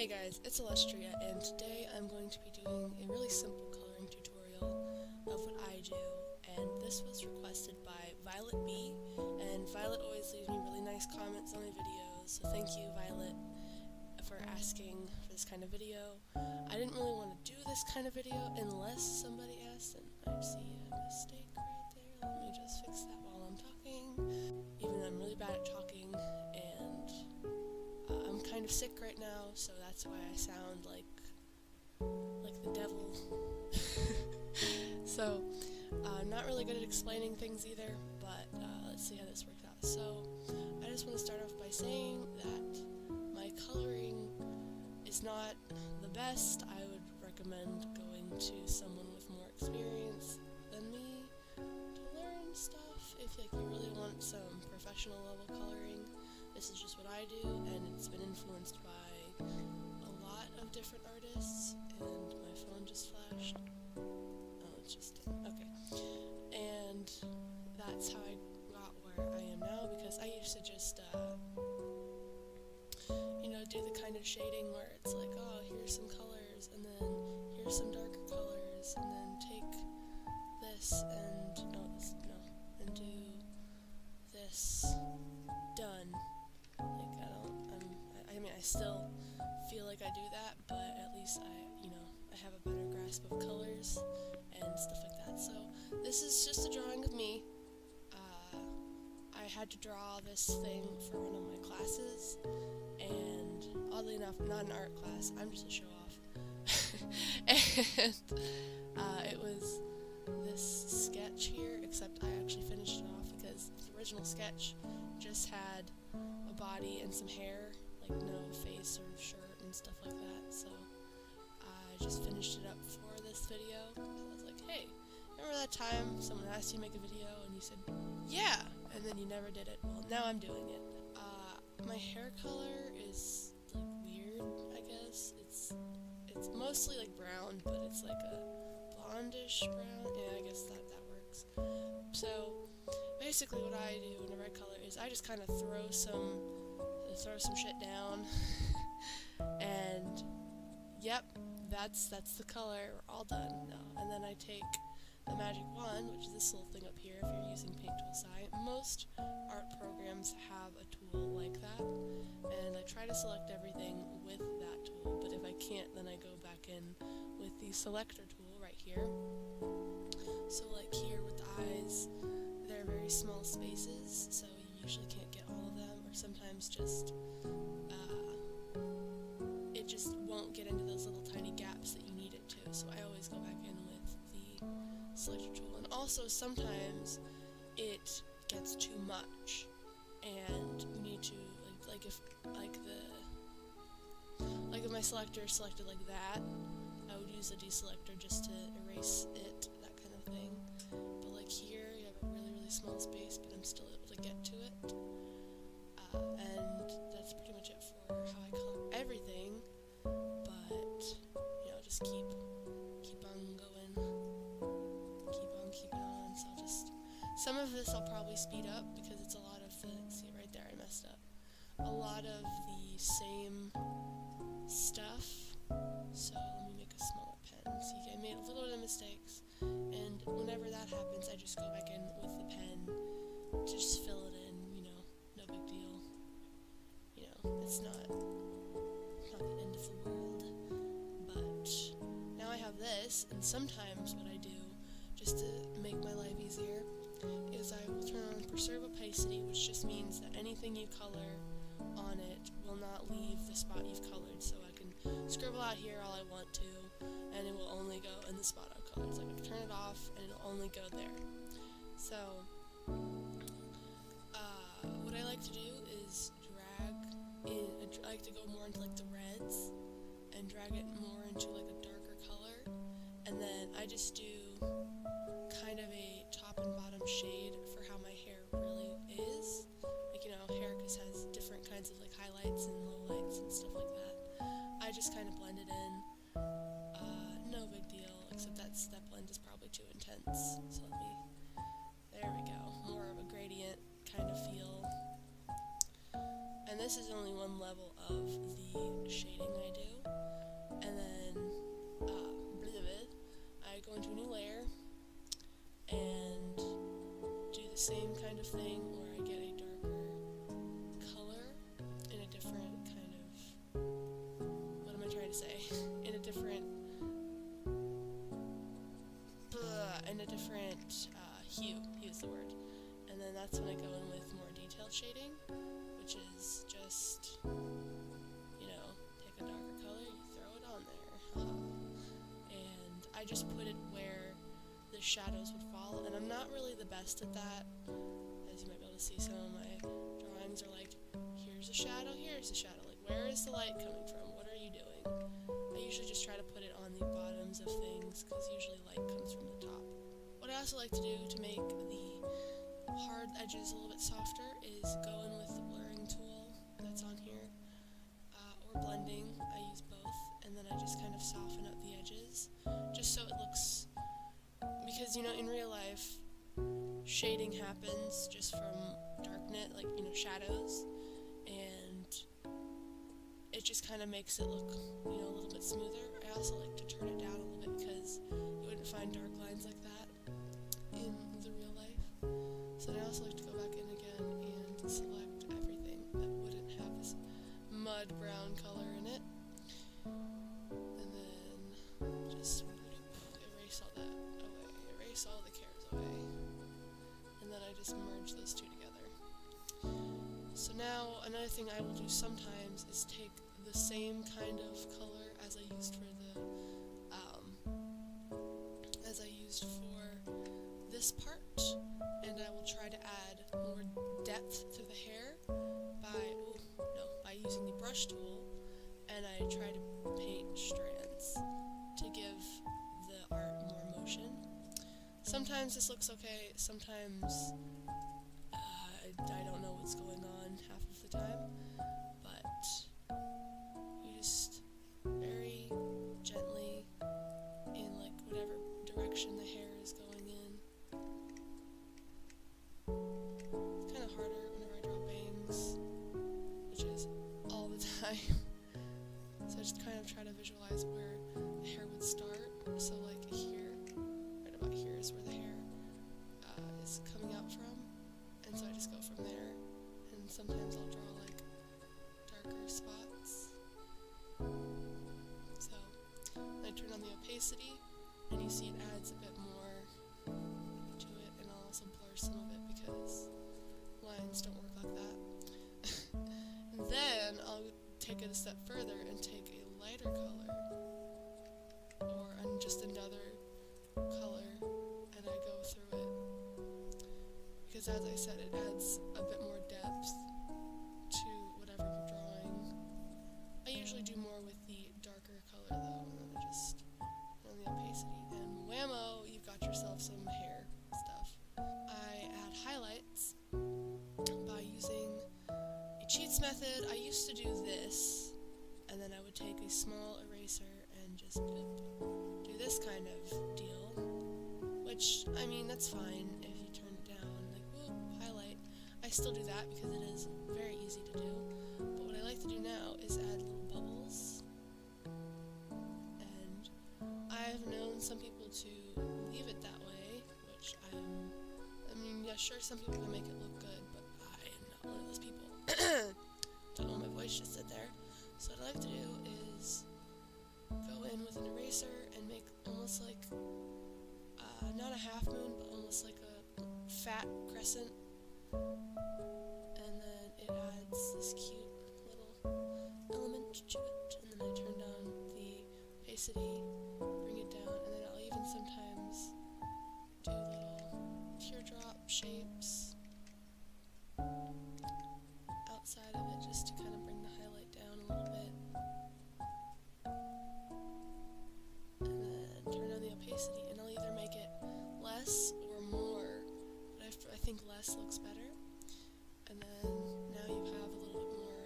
Hey guys, it's Illustria, and today I'm going to be doing a really simple coloring tutorial of what I do, and this was requested by Violet B, and Violet always leaves me really nice comments on my videos, so thank you, Violet, for asking for this kind of video. I didn't really want to do this kind of video unless somebody asked, and I see a mistake right there. Let me just fix that while I'm talking, even though I'm really bad at talking, and I'm kind of sick right now, so that's why I sound like the devil. So, I'm not really good at explaining things either, but let's see how this works out. So, I just want to start off by saying that my coloring is not the best. I would recommend going to someone with more experience than me to learn stuff if you really want some professional level coloring. This is just what I do, and it's been influenced by a lot of different artists, and my phone just flashed. Oh, it's just okay. And that's how I got where I am now, because I used to just, do the kind of shading where it's like, oh, here's some colors, and then here's some darker colors, and then take this and, and do this. Done. I still feel like I do that, but at least I have a better grasp of colors and stuff like that. So this is just a drawing of me. I had to draw this thing for one of my classes, and oddly enough, not an art class, I'm just a show-off. And it was this sketch here, except I actually finished it off because the original sketch just had a body and some hair, like no face or shirt and stuff like that, so I just finished it up for this video. I was like, hey, remember that time someone asked you to make a video and you said, yeah, and then you never did it? Well, now I'm doing it. My hair color is like weird, I guess. It's mostly like brown, but it's like a blondish brown. Yeah, I guess that works. So basically what I do when I red color is I just kind of throw some shit down and yep, that's the color. We're all done now. And then I take the magic wand, which is this little thing up here if you're using Paint Tool Sci. Most art programs have a tool like that, and I try to select everything with that tool, but if I can't, then I go back in with the selector tool right here. So like here with the eyes, they're very small spaces, so you usually can't get all of them, or sometimes just it just won't get into those little tiny gaps that you need it to, so I always go back in with the selector tool. And also sometimes it gets too much, and you need to if my selector selected like that, I would use a deselector just to erase it, that kind of thing. But like here, you have a really small space, but I'm still able to get to it. And that's pretty much it for how I color everything. But just keep on going, keep on. So some of this I'll probably speed up because it's a lot of see right there, I messed up. A lot of the same stuff, so let me make a smaller pen. See, I made a little bit of mistakes, and whenever that happens, I just go back in with the pen to just fill it in, no big deal. It's not the end of the world. But now I have this, and sometimes what I do, just to make my life easier, is I will turn on preserve opacity, which just means that anything you color on it will not leave the spot you've colored, so I can scribble out here all I want to, and it will only go in the spot I've colored. So I can turn it off, and it'll only go there. So, what I like to do is I like to go more into like the reds, and drag it more into like a darker color, and then I just do kind of a top and bottom shade for how my hair really is. Hair has different kinds of like highlights and lowlights and stuff like that. I just kind of blend it in. No big deal, except that blend is probably too intense. So there we go. More of a gradient kind of feel. And this is only one level of the shading I do. same kind of thing where I get a darker color in a different kind of, what am I trying to say? In a different hue is the word. And then that's when I go in with more detailed shading, which is just, take a darker color, you throw it on there. And I just put it where the shadows would fall, and I'm not really the best at that. As you might be able to see, some of my drawings are like, here's a shadow, like, where is the light coming from? What are you doing? I usually just try to put it on the bottoms of things, because usually light comes from the top. What I also like to do to make the hard edges a little bit softer is go in with the blurring tool that's on here, or blending. I use both, and then I just kind of soften up the edges, just so it looks, because in real life, shading happens just from darkness, like shadows, and it just kind of makes it look a little bit smoother. I also like to turn it down a little bit because you wouldn't find dark lines like that in the real life. So I also like to go back in again and select everything that wouldn't have this mud brown color in it, and then just erase all that away, erase all the cares away, and then I just merge those two together. So now another thing I will do sometimes is take the same kind of color as I used for this part, and I will try to add more depth to the hair by using the brush tool, and I try to paint strands to give the art more motion. Sometimes this looks okay, sometimes I don't know what's going on half of the time, but you just very gently, in whatever direction the hair is going in. It's kind of harder whenever I draw bangs, which is all the time. So I just kind of try to visualize where the hair would start. So here, right about here is where the hair is coming out from. And so I just go from there, and sometimes I'll draw darker spots. So I turn on the opacity, and you see it adds a bit more to it, and I'll also blur some of it because lines don't work like that. And then I'll take it a step further and take a lighter color, or just another color, and I go through it. Because as I said, it adds a bit more depth to whatever you're drawing. I usually do more with the darker color though, and then I just turn on the opacity, and whammo, you've got yourself some hair stuff. I add highlights by using a cheats method. I used to do this, and then I would take a small eraser and just do this kind of deal, which, that's fine if you turn it down, highlight. I still do that because it is very easy to do, but what I like to do now is add little bubbles, and I've known some people to leave it that way, which sure, some people can make it look good, but I am not one of those people. Don't know, my voice just said there. So what I like to do is go in with an eraser and make almost like, not a half moon, but almost like a fat crescent, and then it adds this cute little element to it, and then I turn down the opacity, bring it down, and then I'll even sometimes do little teardrop shapes outside of it, just to kind of bring the highlight down a little bit, and then turn on the opacity, and I'll either make it less or more, but I think less looks better, and then now you have a little bit more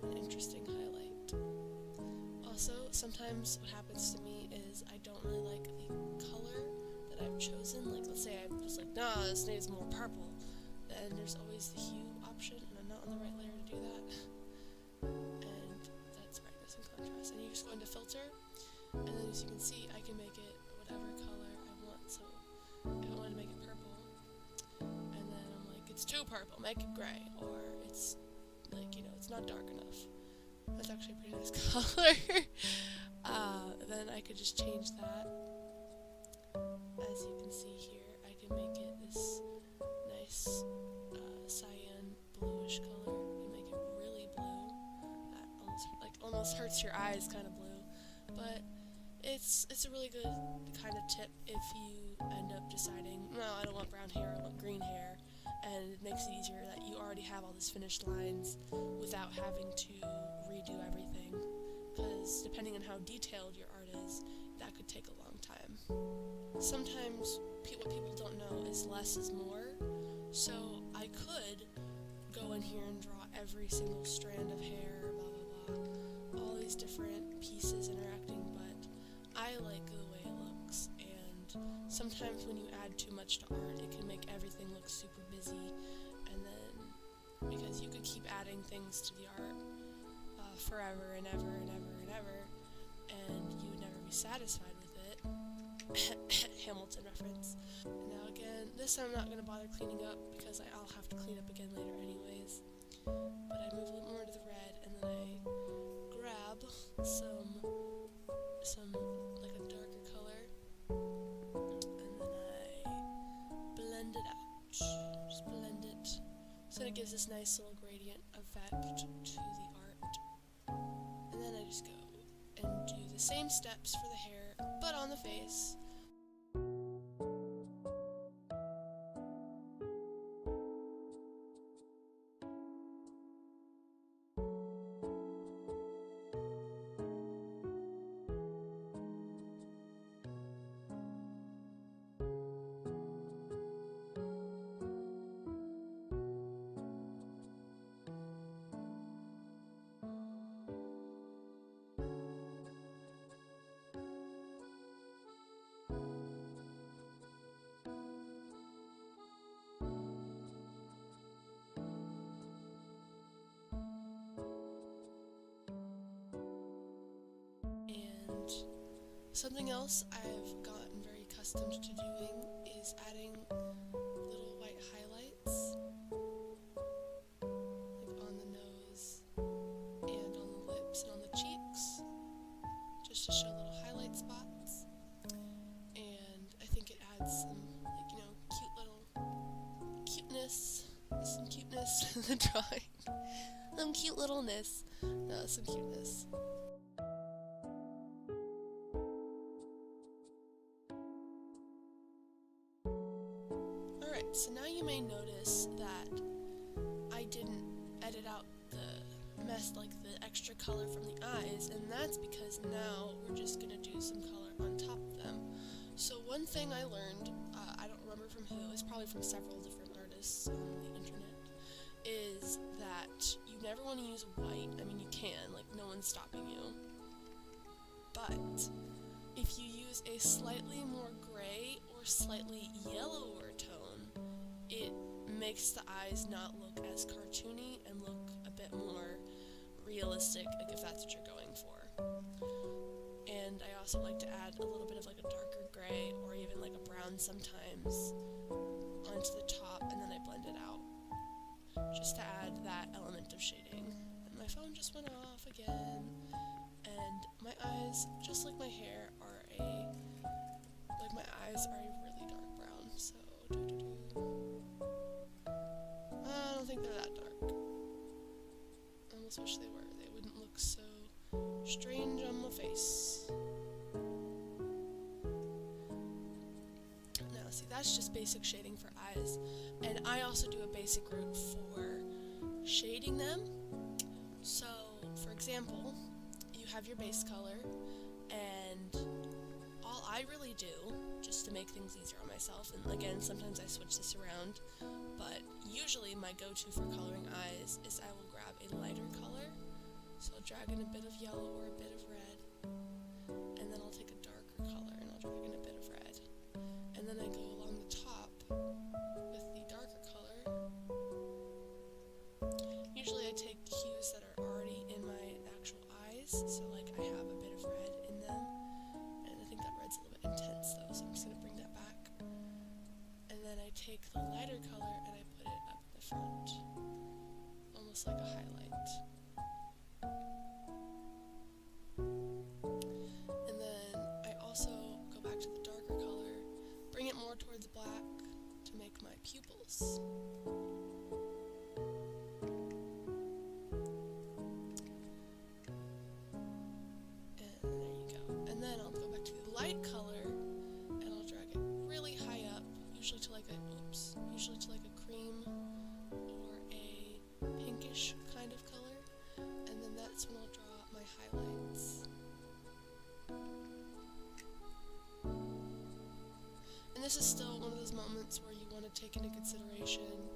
of an interesting highlight. Also, sometimes what happens to me is I don't really like the color that I've chosen. Let's say I'm just nah, this needs more purple, then there's always the hue option, and I'm not on the right layer to do that, and that's brightness and contrast, and you just go into filter, and then as you can see, I can make it whatever color I want. So if I want to make it purple, and then it's too purple, make it gray, or it's like, you know, it's not dark enough. That's actually a pretty nice color. Then I could just change that. As you can see here, I can make it this nice cyan bluish color. You make it really blue. That almost hurts your eyes, kind of blue. But it's a really good kind of tip if you end up deciding, no, I don't want brown hair, I want green hair. And it makes it easier that you already have all these finished lines without having to redo everything. Because depending on how detailed your art is, that could take a long time. Sometimes what people don't know is less is more. So I could go in here and draw every single strand of hair, blah blah blah, all these different pieces interacting, but I like the way it looks. And sometimes when you add too much to art, it can make everything look super busy, and then because you could keep adding things to the art forever and ever and ever and ever, and you would never be satisfied with it. Hamilton reference. And now again, this I'm not going to bother cleaning up because I'll have to clean up again later anyways. But I move a little more to the red, and then I grab some like a darker color, and then I blend it out. Just blend it. So it gives this nice little gradient effect to the art. And then I just go and do the same steps for the hair, but on the face. Something else I've gotten very accustomed to doing is adding little white highlights, like on the nose and on the lips and on the cheeks, just to show little highlight spots. And I think it adds some, like, you know, some cuteness in the drawing. Some cute littleness. No, some cuteness. Alright, so now you may notice that I didn't edit out the mess, like the extra color from the eyes, and that's because now we're just going to do some color on top of them. So one thing I learned, I don't remember from who, it's probably from several different artists on the internet, is that you never want to use white. I mean, you can, like, no one's stopping you. But if you use a slightly more gray or slightly yellower tone, it makes the eyes not look as cartoony and look a bit more realistic, like if that's what you're going for. And I also like to add a little bit of like a darker gray or even like a brown sometimes onto the top, and then I blend it out just to add that element of shading. And my phone just went off again, and my eyes, just like my hair, are my eyes are a really dark brown, so I don't think they're that dark. I almost wish they were. They wouldn't look so strange on my face. Now, see, that's just basic shading for eyes. And I also do a basic route for shading them. So, for example, you have your base color, and all I really do, just to make things easier on myself, and again, sometimes I switch this around, but usually my go-to for coloring eyes is I will grab a lighter color, so I'll drag in a bit of yellow or a bit of red, and then I'll take a darker color and I'll drag in a bit of red, and then I go along the top with the darker color. Usually I take hues that are already in my actual eyes, so like I have a bit of red in them, and I think that red's a little bit intense though, so I'm just going to bring that back. And then I take the lighter color and I put it up front, almost like a highlight. And then I also go back to the darker color, bring it more towards black to make my pupils. And there you go. And then I'll go back to the light color and I'll drag it really high up, usually to like a cream or a pinkish kind of color, and then that's when I'll draw my highlights. And this is still one of those moments where you want to take into consideration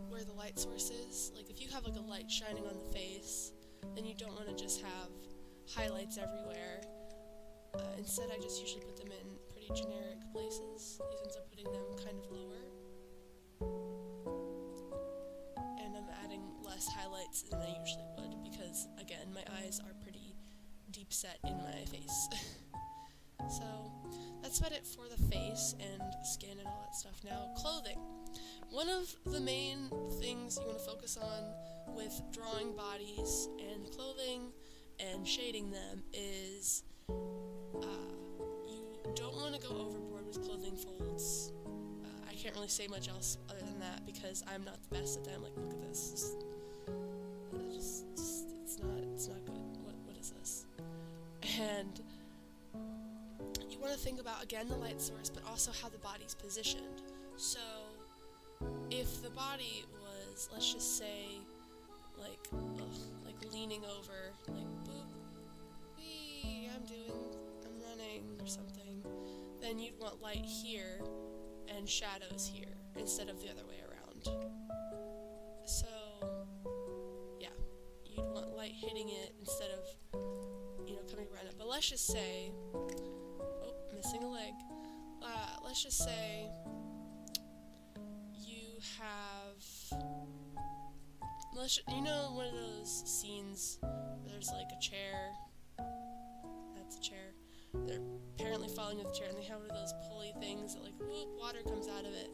where the light source is. Like if you have like a light shining on the face, then you don't want to just have highlights everywhere. Instead, I just usually put them in pretty generic places. These ends up putting them kind of lower. And I'm adding less highlights than I usually would because, again, my eyes are pretty deep set in my face. So, that's about it for the face and skin and all that stuff. Now, clothing. One of the main things you want to focus on with drawing bodies and clothing and shading them is you don't want to go overboard with clothing folds. I can't really say much else other than that because I'm not the best at that. I'm like, look at this. It's not good. What is this? And you want to think about, again, the light source, but also how the body's positioned. So, if the body was, let's just say, like leaning over, like, boop, wee, I'm running, or something, then you'd want light here and shadows here, instead of the other way around. So, yeah, you'd want light hitting it instead of, coming around it. But let's just say, oh, missing a leg. Let's just say you have, one of those scenes where there's like a chair, that's a chair, they're apparently falling with the chair and they have one of those pulley things that like, whoop, water comes out of it,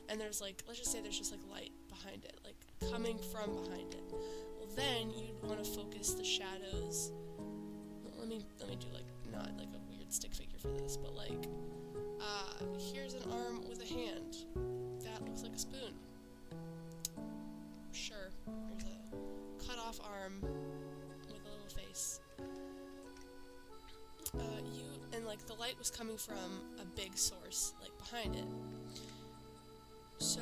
and there's like, let's just say there's just like light behind it, like coming from behind it. Well, then you'd want to focus the shadows. Let me do like, not like a weird stick figure for this, but like, here's an arm with a hand. That looks like a spoon. Sure, there's a cut off arm with a little face. And like the light was coming from a big source, like behind it. So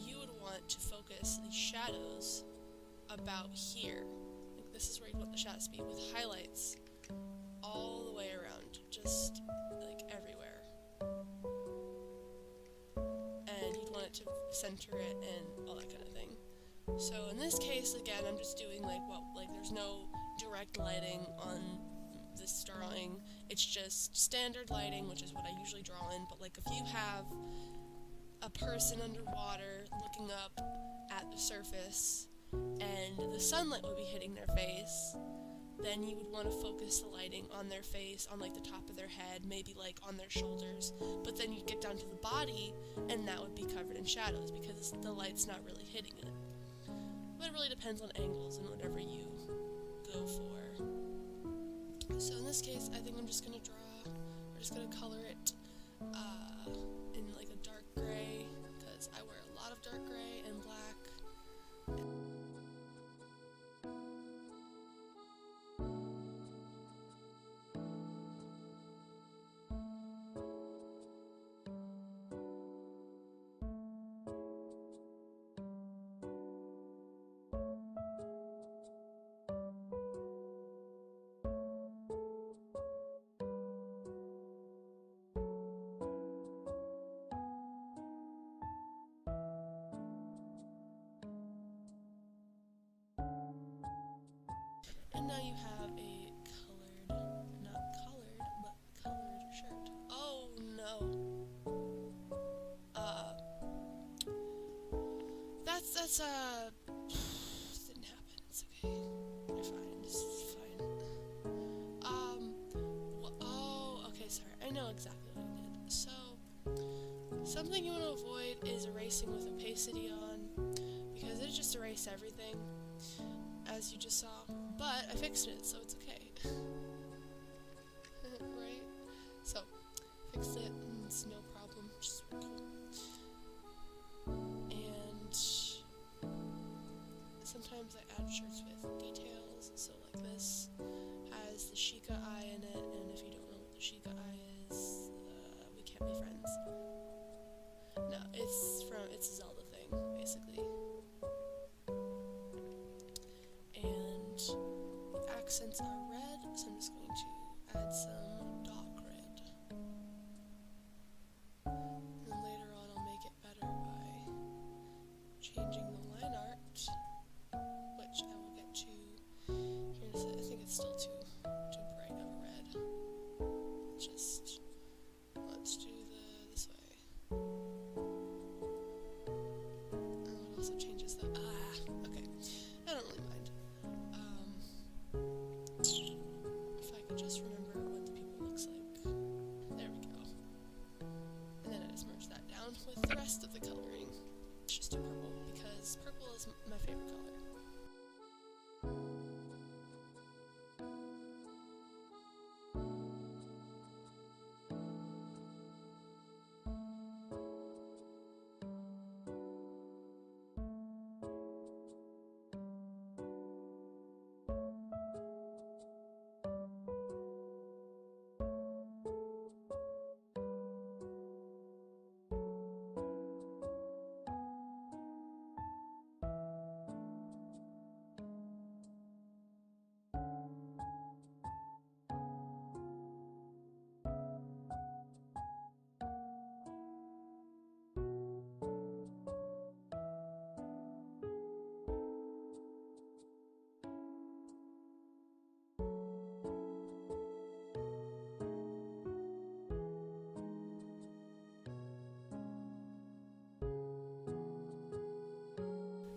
you would want to focus the shadows about here. Like this is where you want the shadows to be, with highlights all the way around, just like everywhere. And you'd want it to center it and all that kind of thing. So in this case, again, I'm just doing there's no direct lighting on this drawing. It's just standard lighting, which is what I usually draw in, but like if you have a person underwater looking up at the surface and the sunlight would be hitting their face, then you would want to focus the lighting on their face, on like the top of their head, maybe like on their shoulders, but then you'd get down to the body and that would be covered in shadows because the light's not really hitting it. But it really depends on angles and whatever you go for. So in this case, I think I'm just going to we're just going to color it in like a dark gray, because I wear a lot of dark gray and black. And now you have a not colored, but colored shirt. Oh no. That's didn't happen. It's okay. You're fine. This is fine. Oh, okay, sorry. I know exactly what I did. So, something you want to avoid is erasing with opacity on, did just erase everything, as you just saw, but I fixed it, so it's okay. Right? So, fixed it, and it's no problem, just cool. And sometimes I add shirts with details, so like this has the Sheikah eye in it, and if you don't know what the Sheikah eye is, we can't be friends. No, it's a Zelda thing, basically. And the accents are red, so I'm just going to add some dark red. And then later on I'll make it better by changing the line art, which I will get to here in a second. I think it's still too bright of a red. Let's do this way. Also changes the okay. I don't really mind. If I could just remember what the people looks like. There we go. And then I just merge that down with the rest of the coloring. Let's just do purple because purple is my favorite color.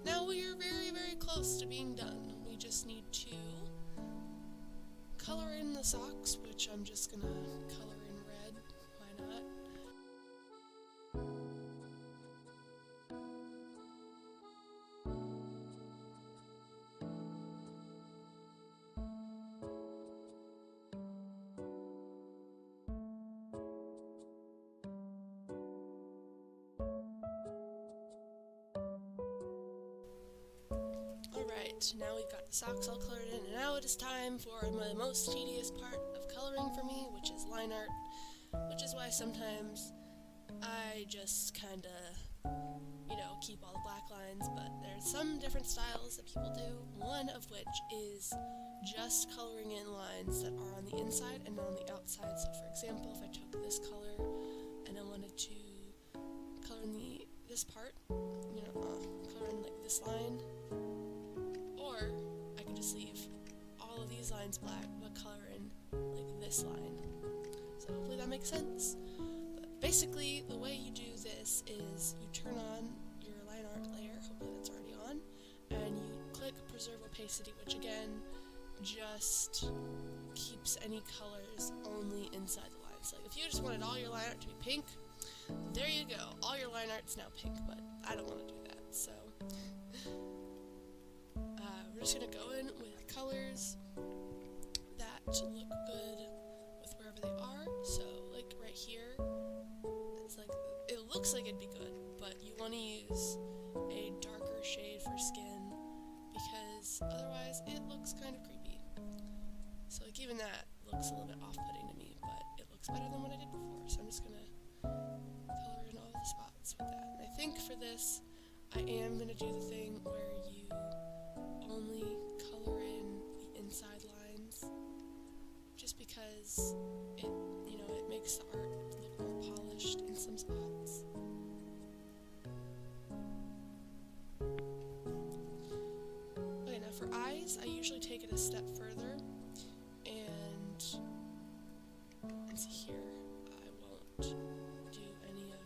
Now we are very, very close to being done. We just need to color in the socks, which I'm just gonna color in red. Why not? Alright, now we've got the socks all colored in, and now it is time for the most tedious part of coloring for me, which is line art, which is why sometimes I just kinda, keep all the black lines, but there's some different styles that people do, one of which is just coloring in lines that are on the inside and on the outside. So for example, if I took this color and I wanted to color in this part, color in like this line, or I could just leave all of these lines black, but color in like this line. So hopefully that makes sense. But basically, the way you do this is you turn on your line art layer, hopefully that's already on, and you click preserve opacity, which again just keeps any colors only inside the lines. Like if you just wanted all your line art to be pink, there you go, all your line art's now pink, but I don't want to do that, so we're just going to go in with colors that look good with wherever they are. So like right here, it's like, it looks like it'd be good, but you want to use a darker shade for skin because otherwise it looks kind of creepy. So like even that looks a little bit off-putting to me, but it looks better than what I did before, so I'm just going to color in all the spots with that. And I think for this, I am going to do the thing where you only color in the inside lines, just because it makes the art look more polished in some spots. Okay, now for eyes, I usually take it a step further, and see here, I won't do any of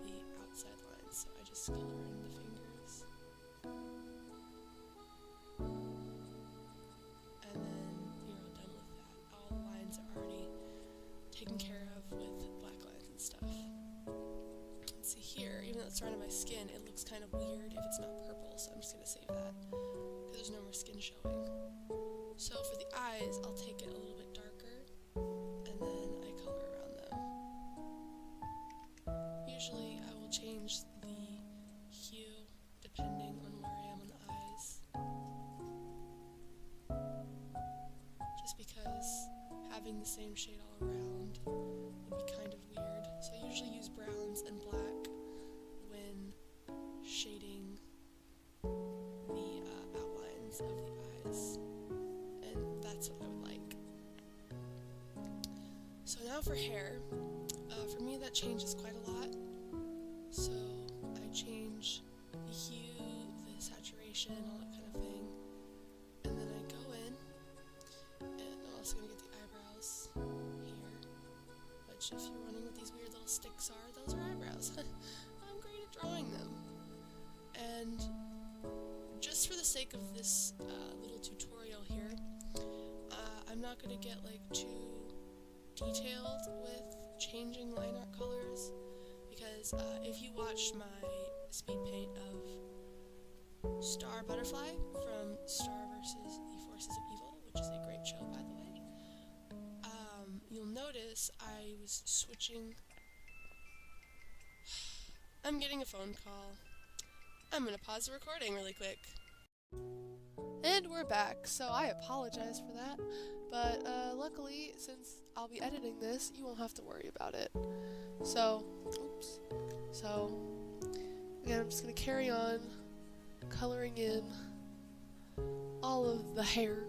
the outside lines, so I just color in the fingers. And then you're all done with that. All the lines are already taken care of with black lines and stuff. Let's see here, even though it's gets around my skin, it looks kind of weird if it's not purple, so I'm just going to save that, because there's no more skin showing. So for the eyes, I'll take it a little bit darker, and then I color around them. Usually I will change the hue depending on where I am on the eyes, just because having the same shade all around would be kind of weird. So I usually use browns and black when shading the outlines of the eyes, and that's what I would like. So now for hair, for me that changes quite a lot. So I change the hue, the saturation, all that kind of thing, and then I go in, and I'm also going to get the eyebrows here, which if you're wondering what these weird little sticks are, those are eyebrows. I'm great at drawing them. And just for the sake of this little tutorial here, I'm not going to get like too detailed with changing line art colors, because if you watched my speed paint of Star Butterfly from Star vs. the Forces of Evil, which is a great show by the way, you'll notice I was switching. I'm getting a phone call. I'm gonna pause the recording really quick. And we're back, so I apologize for that, but luckily, since I'll be editing this, you won't have to worry about it. So, again, I'm just gonna carry on coloring in all of the hair.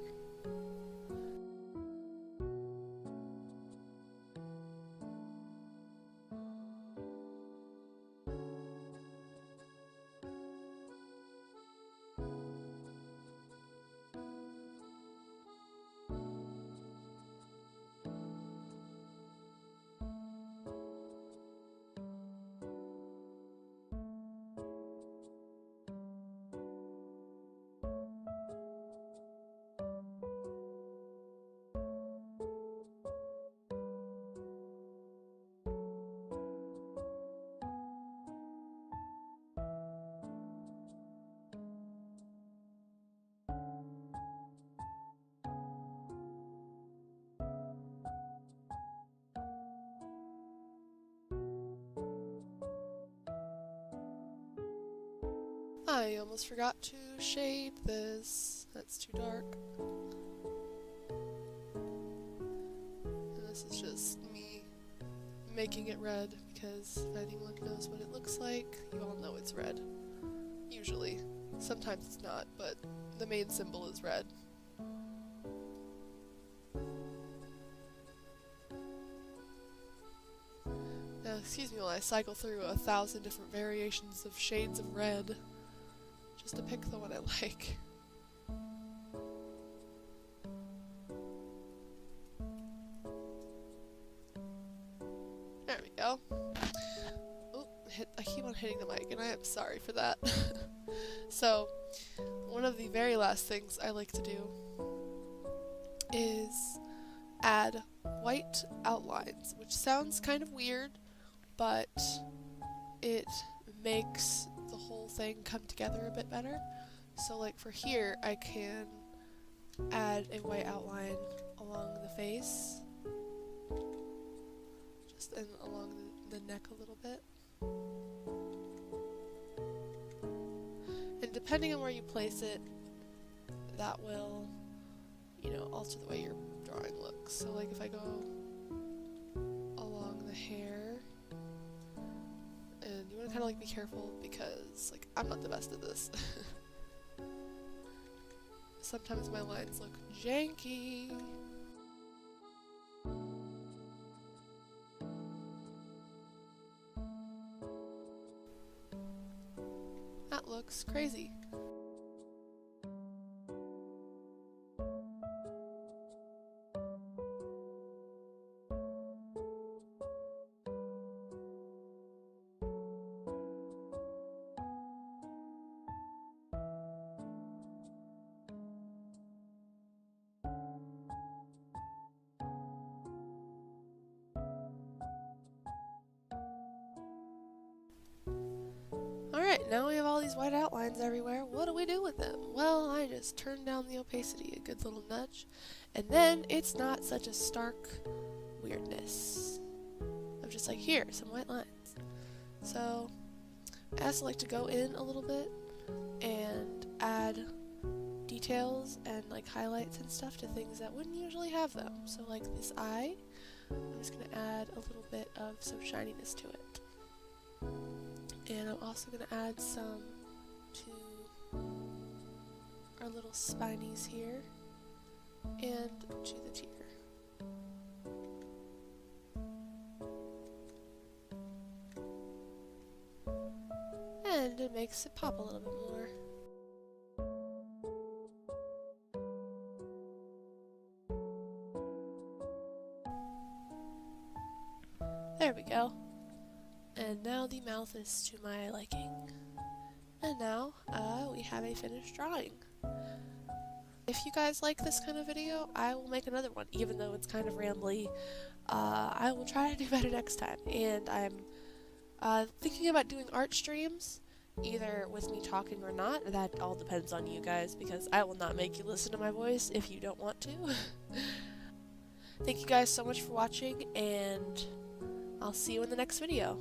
I almost forgot to shade this. That's too dark. And this is just me making it red, because if anyone knows what it looks like, you all know it's red. Usually. Sometimes it's not, but the main symbol is red. Now, excuse me while I cycle through 1,000 different variations of shades of red, just to pick the one I like. There we go. Oh, I keep on hitting the mic, and I am sorry for that. So, one of the very last things I like to do is add white outlines, which sounds kind of weird, but it makes the whole thing come together a bit better. So like for here, I can add a white outline along the face, just along the neck a little bit. And depending on where you place it, that will, alter the way your drawing looks. So like if I go along the hair, and you want to kind of like be careful, because like I'm not the best at this. Sometimes my lines look janky. That looks crazy. now we have all these white outlines everywhere. What do we do with them? Well, I just turn down the opacity a good little nudge, and then it's not such a stark weirdness. I'm just like, here, some white lines. So I also like to go in a little bit and add details and like highlights and stuff to things that wouldn't usually have them. So like this eye, I'm just going to add a little bit of some shininess to it. And I'm also going to add some to our little spinies here and to the tear. And it makes it pop a little bit more. There we go. And now the mouth is to my liking. And now we have a finished drawing. If you guys like this kind of video, I will make another one, even though it's kind of rambly. I will try to do better next time. And I'm thinking about doing art streams, either with me talking or not. That all depends on you guys, because I will not make you listen to my voice if you don't want to. Thank you guys so much for watching, and I'll see you in the next video.